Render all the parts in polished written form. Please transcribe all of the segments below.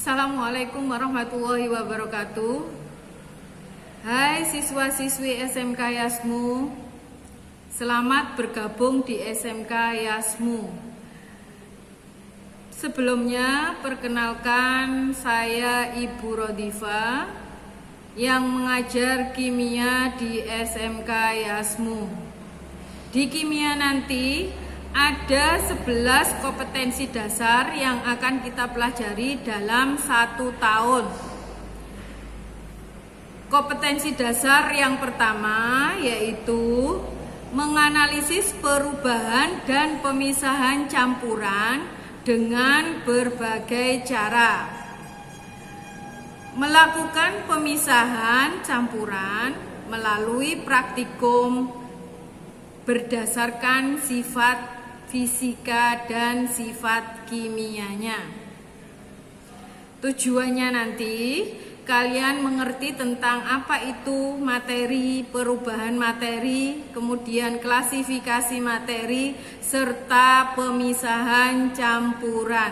Assalamualaikum warahmatullahi wabarakatuh. Hai siswa-siswi SMK Yasmu, selamat bergabung di SMK Yasmu. Sebelumnya perkenalkan, saya Ibu Rodifa yang mengajar kimia di SMK Yasmu. Di kimia nanti ada 11 kompetensi dasar yang akan kita pelajari dalam 1 tahun. Kompetensi dasar yang pertama yaitu menganalisis perubahan dan pemisahan campuran dengan berbagai cara. Melakukan pemisahan campuran melalui praktikum berdasarkan sifat fisika dan sifat kimianya. Tujuannya nanti kalian mengerti tentang apa itu materi, perubahan materi, kemudian klasifikasi materi, serta pemisahan campuran.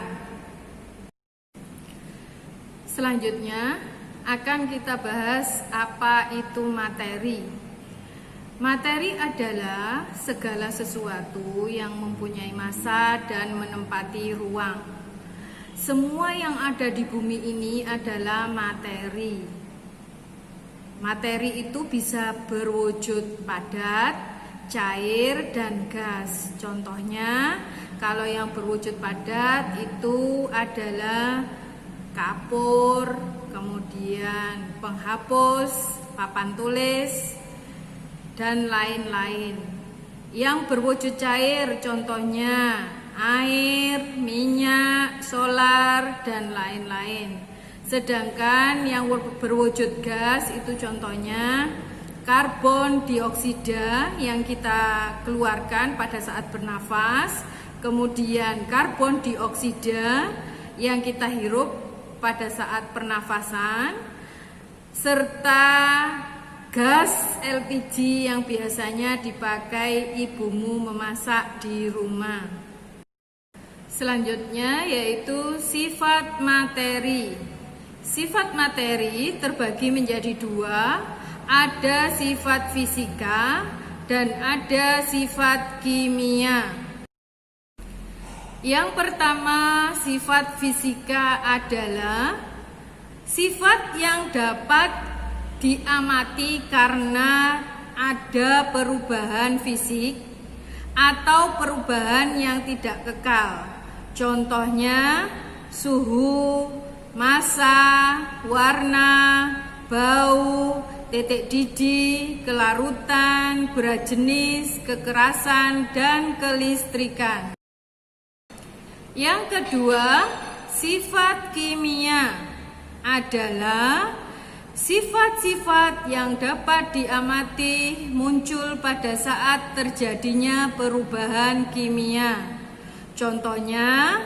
Selanjutnya akan kita bahas apa itu materi. Materi adalah segala sesuatu yang mempunyai massa dan menempati ruang. Semua yang ada di bumi ini adalah materi. Materi itu bisa berwujud padat, cair, dan gas. Contohnya, kalau yang berwujud padat itu adalah kapur, kemudian penghapus, papan tulis, dan lain-lain. Yang berwujud cair contohnya air, minyak, solar, dan lain-lain. Sedangkan yang berwujud gas itu contohnya karbon dioksida yang kita keluarkan pada saat bernafas, kemudian karbon dioksida yang kita hirup pada saat pernafasan, serta gas LPG yang biasanya dipakai ibumu memasak di rumah. Selanjutnya yaitu sifat materi. Sifat materi terbagi menjadi 2, ada sifat fisika dan ada sifat kimia. Yang pertama, sifat fisika adalah sifat yang dapat diamati karena ada perubahan fisik atau perubahan yang tidak kekal. Contohnya suhu, massa, warna, bau, titik didih, kelarutan, berat jenis, kekerasan, dan kelistrikan. Yang kedua, sifat kimia adalah sifat-sifat yang dapat diamati muncul pada saat terjadinya perubahan kimia. Contohnya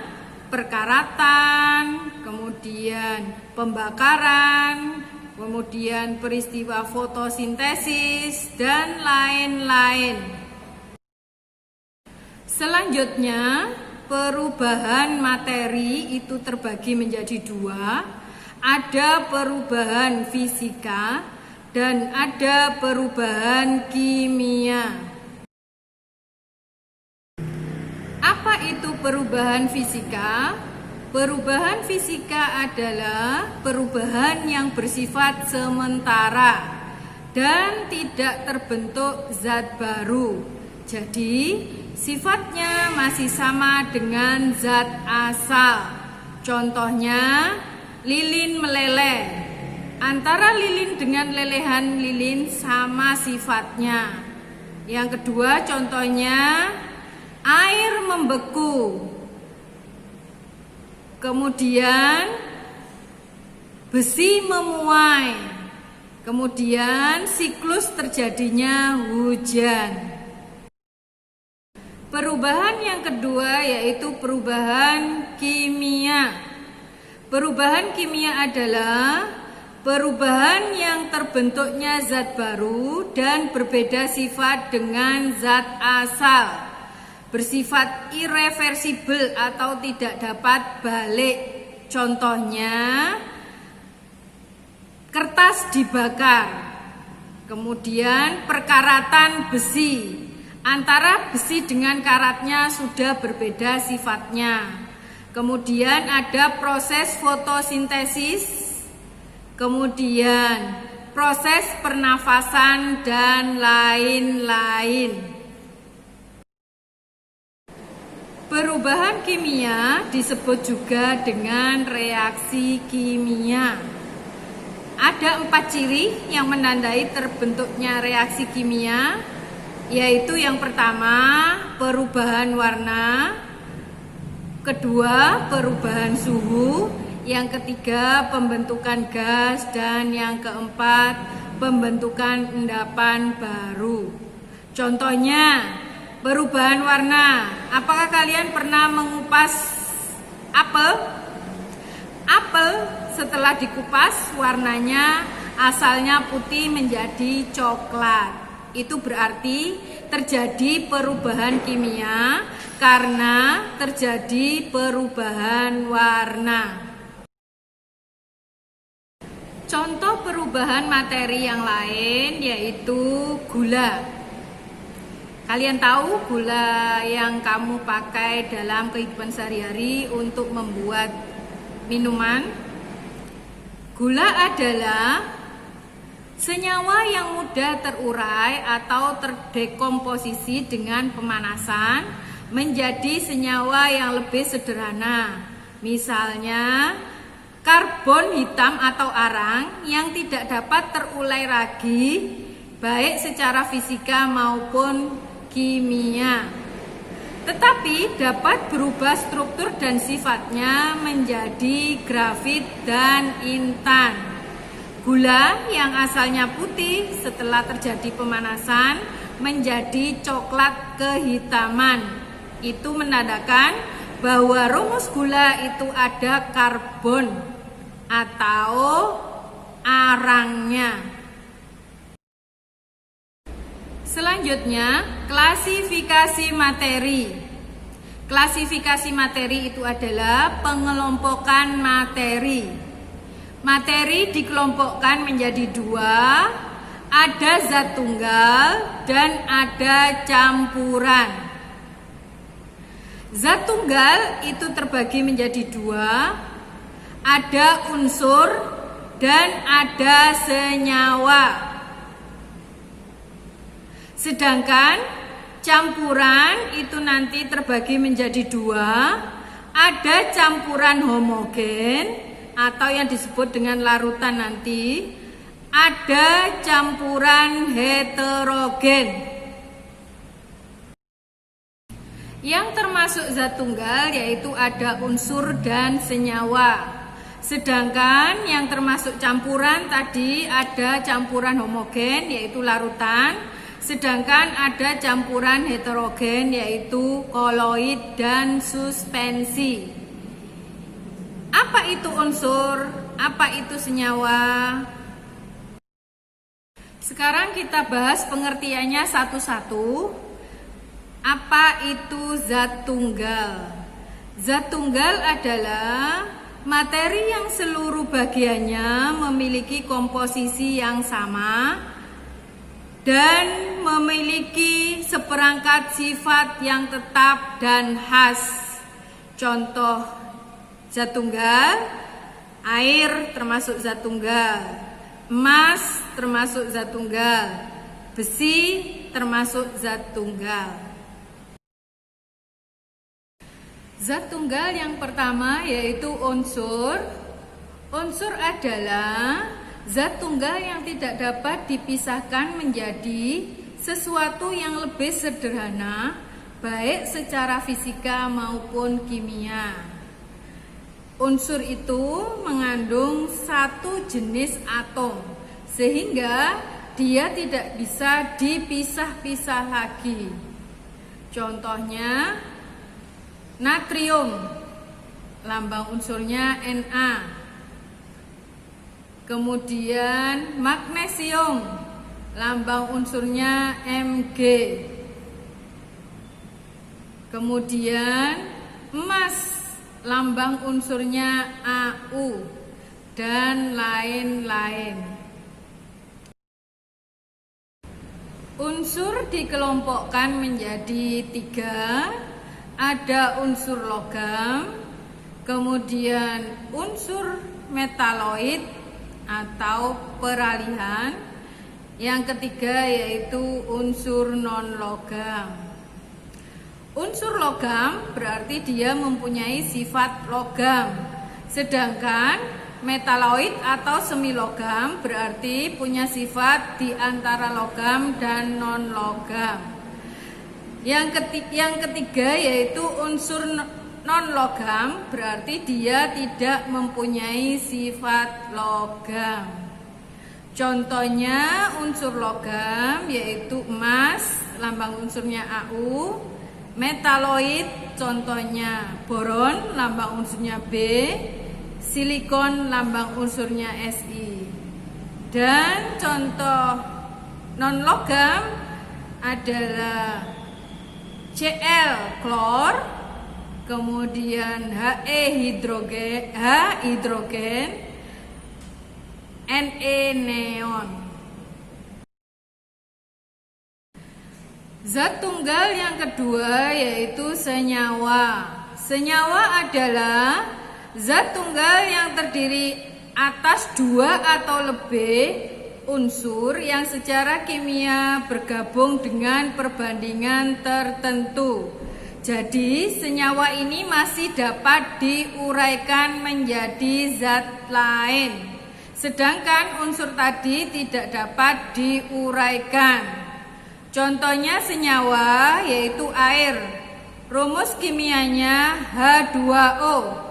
perkaratan, kemudian pembakaran, kemudian peristiwa fotosintesis, dan lain-lain. Selanjutnya, perubahan materi itu terbagi menjadi 2. Ada perubahan fisika dan ada perubahan kimia. Apa itu perubahan fisika? Perubahan fisika adalah perubahan yang bersifat sementara dan tidak terbentuk zat baru. Jadi, sifatnya masih sama dengan zat asal. Contohnya, lilin meleleh. Antara lilin dengan lelehan lilin sama sifatnya. Yang kedua contohnya air membeku. Kemudian besi memuai. Kemudian siklus terjadinya hujan. Perubahan yang kedua yaitu perubahan kimia. Perubahan kimia adalah perubahan yang terbentuknya zat baru dan berbeda sifat dengan zat asal. bersifat irreversibel atau tidak dapat balik. Contohnya kertas dibakar, kemudian perkaratan besi. Antara besi dengan karatnya sudah berbeda sifatnya. Kemudian ada proses fotosintesis, kemudian proses pernafasan dan lain-lain. Perubahan kimia disebut juga dengan reaksi kimia. Ada 4 ciri yang menandai terbentuknya reaksi kimia, yaitu yang pertama perubahan warna, kedua perubahan suhu, yang ketiga pembentukan gas, dan yang keempat pembentukan endapan baru. Contohnya perubahan warna. Apakah kalian pernah mengupas apel? Apel setelah dikupas warnanya asalnya putih menjadi coklat. Itu berarti terjadi perubahan kimia karena terjadi perubahan warna. Contoh perubahan materi yang lain yaitu gula. Kalian tahu gula yang kamu pakai dalam kehidupan sehari-hari untuk membuat minuman? Gula adalah senyawa yang mudah terurai atau terdekomposisi dengan pemanasan menjadi senyawa yang lebih sederhana. Misalnya karbon hitam atau arang yang tidak dapat terurai lagi baik secara fisika maupun kimia, tetapi dapat berubah struktur dan sifatnya menjadi grafit dan intan. Gula yang asalnya putih setelah terjadi pemanasan menjadi coklat kehitaman. Itu menandakan bahwa rumus gula itu ada karbon atau arangnya. Selanjutnya, klasifikasi materi. Klasifikasi materi itu adalah pengelompokan materi. Materi dikelompokkan menjadi 2, ada zat tunggal dan ada campuran. Zat tunggal itu terbagi menjadi 2, ada unsur dan ada senyawa. Sedangkan campuran itu nanti terbagi menjadi 2, ada campuran homogen atau yang disebut dengan larutan nanti, ada campuran heterogen. Yang termasuk zat tunggal yaitu ada unsur dan senyawa. Sedangkan yang termasuk campuran tadi ada campuran homogen yaitu larutan. Sedangkan ada campuran heterogen yaitu koloid dan suspensi. Apa itu unsur? Apa itu senyawa? Sekarang kita bahas pengertiannya satu-satu. Apa itu zat tunggal? Zat tunggal adalah materi yang seluruh bagiannya memiliki komposisi yang sama dan memiliki seperangkat sifat yang tetap dan khas. Contoh zat tunggal, air termasuk zat tunggal, emas termasuk zat tunggal, besi termasuk zat tunggal. Zat tunggal yang pertama yaitu unsur. Unsur adalah zat tunggal yang tidak dapat dipisahkan menjadi sesuatu yang lebih sederhana, baik secara fisika maupun kimia. Unsur itu mengandung satu jenis atom, sehingga dia tidak bisa dipisah-pisah lagi. Contohnya natrium, lambang unsurnya Na. Kemudian magnesium, lambang unsurnya Mg. Kemudian emas, lambang unsurnya AU, dan lain-lain. Unsur dikelompokkan menjadi 3, ada unsur logam, kemudian unsur metaloid atau peralihan, yang ketiga yaitu unsur non-logam. Unsur logam berarti dia mempunyai sifat logam, sedangkan metaloid atau semilogam berarti punya sifat di antara logam dan non-logam. Yang ketiga yaitu unsur non-logam berarti dia tidak mempunyai sifat logam. Contohnya unsur logam yaitu emas, lambang unsurnya AU, metaloid contohnya boron, lambang unsurnya B, silikon lambang unsurnya Si. Dan contoh non-logam adalah Cl klor, kemudian He hidrogen, Ne neon. Zat tunggal yang kedua yaitu senyawa. Senyawa adalah zat tunggal yang terdiri atas 2 atau lebih unsur yang secara kimia bergabung dengan perbandingan tertentu. Jadi senyawa ini masih dapat diuraikan menjadi zat lain, sedangkan unsur tadi tidak dapat diuraikan. Contohnya senyawa yaitu air, rumus kimianya H2O.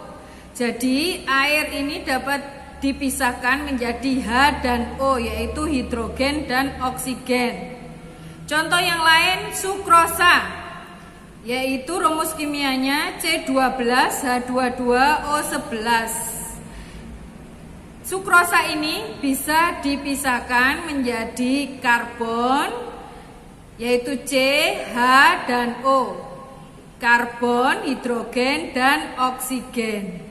Jadi air ini dapat dipisahkan menjadi H dan O, yaitu hidrogen dan oksigen. Contoh yang lain sukrosa, yaitu rumus kimianya C12H22O11. Sukrosa ini bisa dipisahkan menjadi karbon, yaitu C, H, dan O. Karbon, hidrogen, dan oksigen.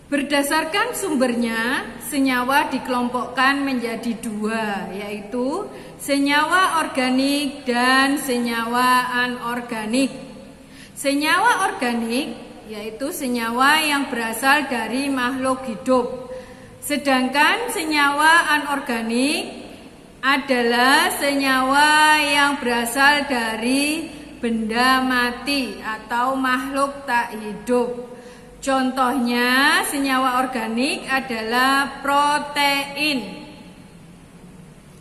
Berdasarkan sumbernya, senyawa dikelompokkan menjadi 2, yaitu senyawa organik dan senyawa anorganik. Senyawa organik yaitu senyawa yang berasal dari makhluk hidup, sedangkan senyawa anorganik adalah senyawa yang berasal dari benda mati atau makhluk tak hidup. Contohnya senyawa organik adalah protein,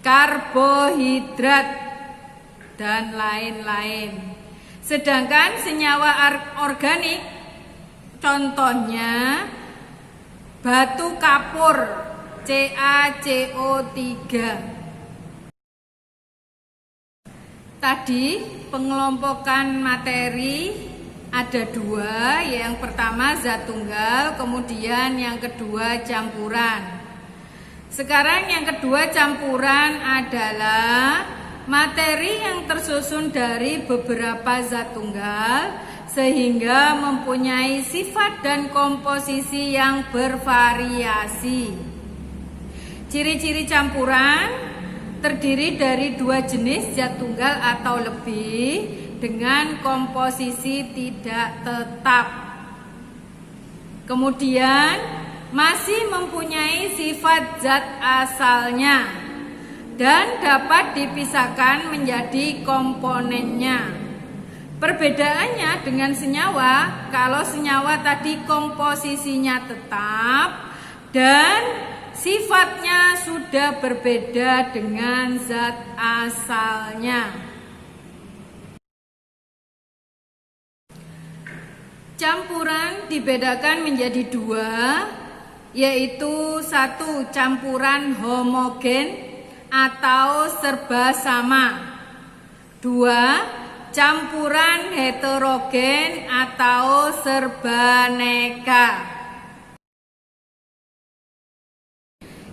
karbohidrat, dan lain-lain. Sedangkan senyawa organik contohnya batu kapur, CaCO3. Tadi pengelompokan materi ada 2, yang pertama zat tunggal, kemudian yang kedua campuran. Sekarang yang kedua campuran adalah materi yang tersusun dari beberapa zat tunggal sehingga mempunyai sifat dan komposisi yang bervariasi. Ciri-ciri campuran terdiri dari 2 jenis zat tunggal atau lebih dengan komposisi tidak tetap. Kemudian masih mempunyai sifat zat asalnya dan dapat dipisahkan menjadi komponennya. Perbedaannya dengan senyawa, kalau senyawa tadi komposisinya tetap dan sifatnya sudah berbeda dengan zat asalnya. Campuran dibedakan menjadi 2, yaitu 1 campuran homogen atau serba sama, 2 campuran heterogen atau serbaneka.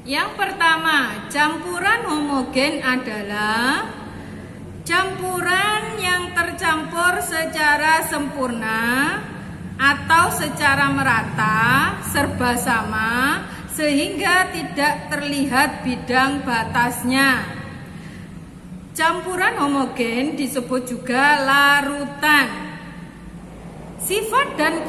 Yang pertama, campuran homogen adalah Campuran yang tercampur secara sempurna atau secara merata, serba sama, sehingga tidak terlihat bidang batasnya. Campuran homogen disebut juga larutan. Sifat dan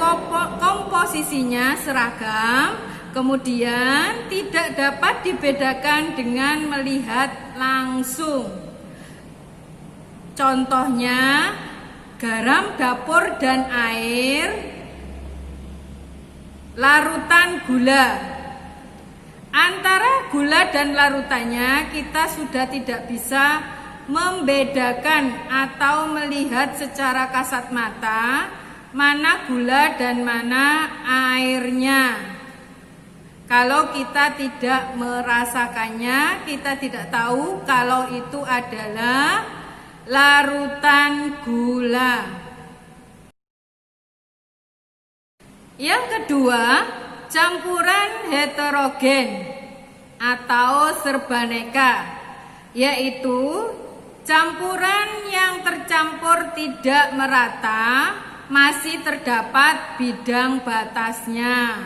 komposisinya seragam, kemudian tidak dapat dibedakan dengan melihat langsung. Contohnya garam dapur dan air, larutan gula. Antara gula dan larutannya kita sudah tidak bisa membedakan atau melihat secara kasat mata mana gula dan mana airnya. Kalau kita tidak merasakannya, kita tidak tahu kalau itu adalah larutan gula. Yang kedua, campuran heterogen atau serbaneka, yaitu campuran yang tercampur tidak merata, masih terdapat bidang batasnya.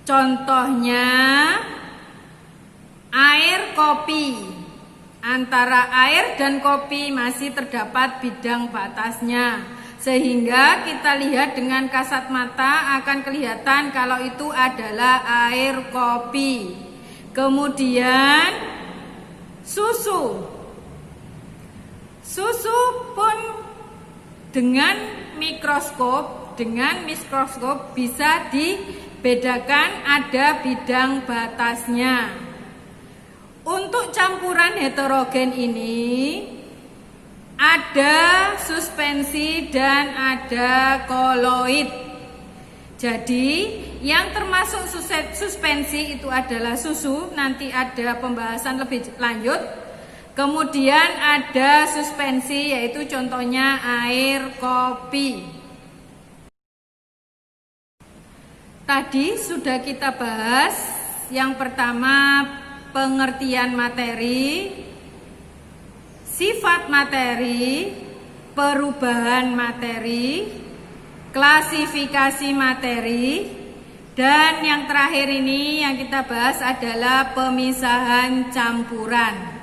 Contohnya air kopi. Antara air dan kopi masih terdapat bidang batasnya, sehingga kita lihat dengan kasat mata akan kelihatan kalau itu adalah air kopi. Kemudian susu. Susu pun dengan mikroskop bisa dibedakan, ada bidang batasnya. Untuk campuran heterogen ini ada suspensi dan ada koloid. Jadi yang termasuk suspensi itu adalah susu, nanti ada pembahasan lebih lanjut. Kemudian ada suspensi, yaitu contohnya air kopi. Tadi sudah kita bahas yang pertama pengertian materi, sifat materi, perubahan materi, klasifikasi materi, dan yang terakhir ini yang kita bahas adalah pemisahan campuran.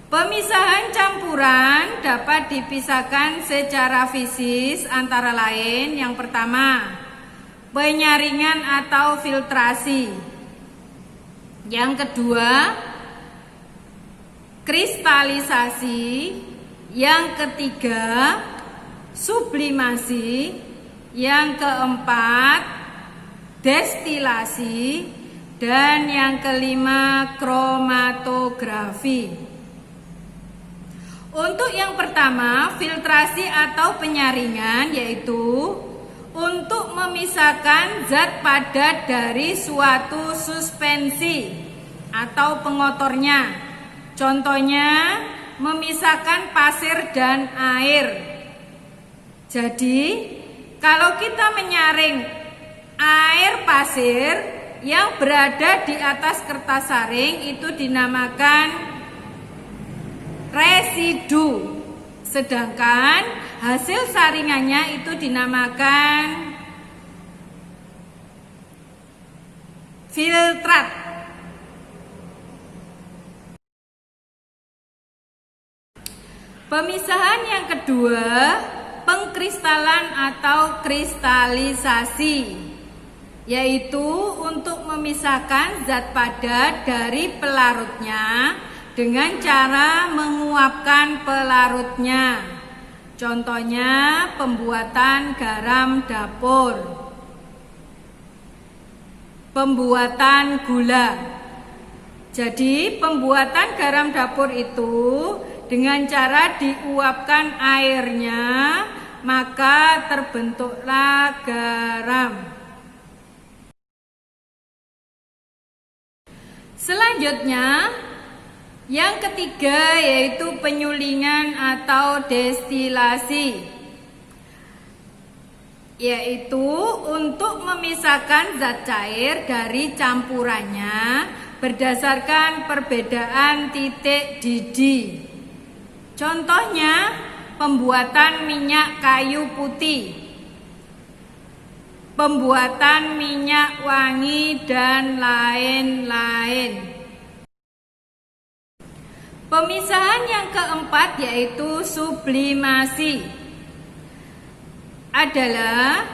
Pemisahan campuran dapat dipisahkan secara fisis antara lain yang pertama, penyaringan atau filtrasi. Yang kedua, kristalisasi. Yang ketiga, sublimasi. Yang keempat, destilasi. Dan yang kelima, kromatografi. Untuk yang pertama, filtrasi atau penyaringan, yaitu untuk memisahkan zat padat dari suatu suspensi atau pengotornya. Contohnya memisahkan pasir dan air. Jadi kalau kita menyaring air pasir yang berada di atas kertas saring itu dinamakan residu. Sedangkan hasil saringannya itu dinamakan filtrat. Pemisahan yang kedua, pengkristalan atau kristalisasi, yaitu untuk memisahkan zat padat dari pelarutnya dengan cara menguapkan pelarutnya. Contohnya pembuatan garam dapur, pembuatan gula. Jadi pembuatan garam dapur itu dengan cara diuapkan airnya, maka terbentuklah garam. Selanjutnya, yang ketiga yaitu penyulingan atau destilasi, yaitu untuk memisahkan zat cair dari campurannya berdasarkan perbedaan titik didih. Contohnya, pembuatan minyak kayu putih, pembuatan minyak wangi, dan lain-lain. Pemisahan yang keempat yaitu sublimasi adalah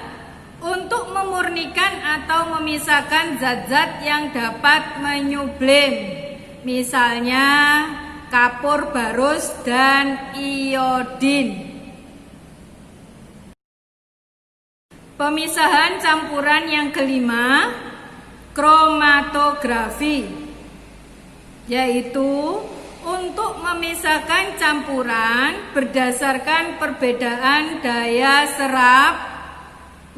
untuk memurnikan atau memisahkan zat-zat yang dapat menyublim, misalnya kapur barus dan iodin. Pemisahan campuran yang kelima, kromatografi, yaitu untuk memisahkan campuran berdasarkan perbedaan daya serap,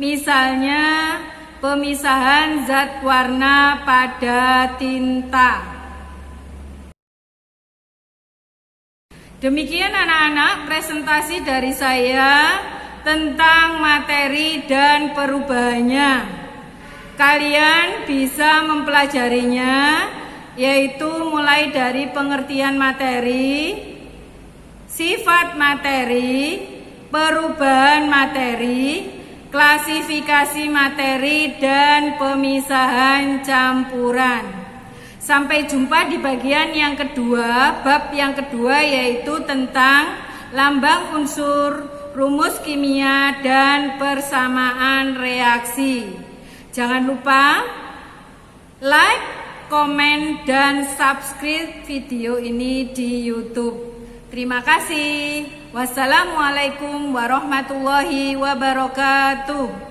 misalnya pemisahan zat warna pada tinta. Demikian anak-anak presentasi dari saya tentang materi dan perubahannya. Kalian bisa mempelajarinya, yaitu mulai dari pengertian materi, sifat materi, perubahan materi, klasifikasi materi, dan pemisahan campuran. Sampai jumpa di bagian yang kedua, bab yang kedua, yaitu tentang lambang unsur, rumus kimia, dan persamaan reaksi. Jangan lupa like, komen, dan subscribe video ini di YouTube. Terima kasih. Wassalamualaikum warahmatullahi wabarakatuh.